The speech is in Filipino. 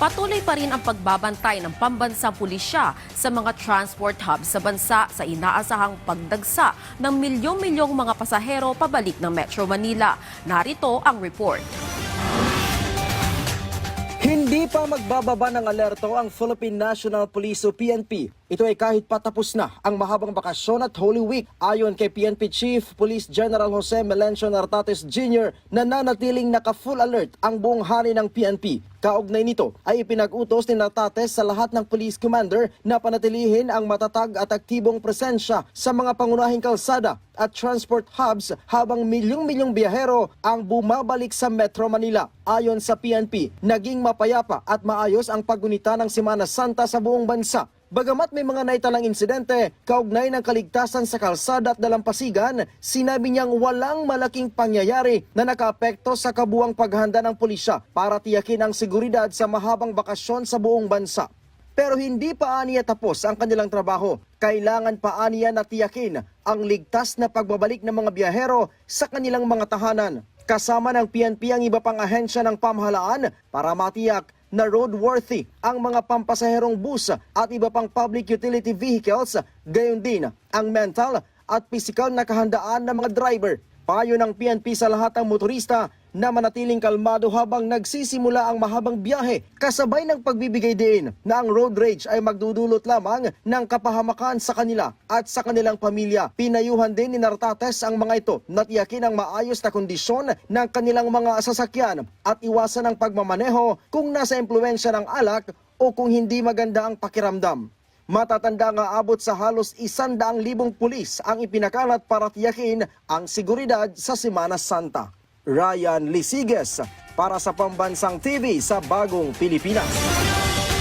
Patuloy pa rin ang pagbabantay ng pambansang pulisya sa mga transport hubs sa bansa sa inaasahang pagdagsa ng milyong-milyong mga pasahero pabalik ng Metro Manila. Narito ang report. Hindi pa magbababa ng alerto ang Philippine National Police o PNP. Ito ay kahit patapos na ang mahabang bakasyon at Holy Week. Ayon kay PNP Chief Police General Jose Melencio Nartates Jr. na nanatiling naka-full alert ang buong hari ng PNP. Kaugnay nito ay ipinag-utos ni Nartates sa lahat ng police commander na panatilihin ang matatag at aktibong presensya sa mga pangunahing kalsada at transport hubs habang milyong-milyong biyahero ang bumabalik sa Metro Manila. Ayon sa PNP, naging mapayapa at maayos ang paggunita ng Semana Santa sa buong bansa. Bagamat may mga naitalang insidente, kaugnay ng kaligtasan sa kalsada at dalampasigan, sinabi niyang walang malaking pangyayari na nakaapekto sa kabuuang paghahanda ng pulisya para tiyakin ang seguridad sa mahabang bakasyon sa buong bansa. Pero hindi pa aniya tapos ang kanilang trabaho. Kailangan pa aniya na tiyakin ang ligtas na pagbabalik ng mga biyahero sa kanilang mga tahanan. Kasama ng PNP ang iba pang ahensya ng pamahalaan para matiyak na roadworthy ang mga pampasaherong bus at iba pang public utility vehicles, gayon din ang mental at physical na kahandaan ng mga driver. Payo ng PNP sa lahat ng motorista na manatiling kalmado habang nagsisimula ang mahabang biyahe, kasabay ng pagbibigay din na ang road rage ay magdudulot lamang ng kapahamakan sa kanila at sa kanilang pamilya. Pinayuhan din ni Nartates ang mga ito na tiyakin ang maayos na kondisyon ng kanilang mga sasakyan at iwasan ang pagmamaneho kung nasa impluwensya ng alak o kung hindi maganda ang pakiramdam. Matatanda nga abot sa halos 100,000 pulis ang ipinakalat para tiyakin ang seguridad sa Semana Santa. Ryan Lisiges para sa Pambansang TV sa Bagong Pilipinas.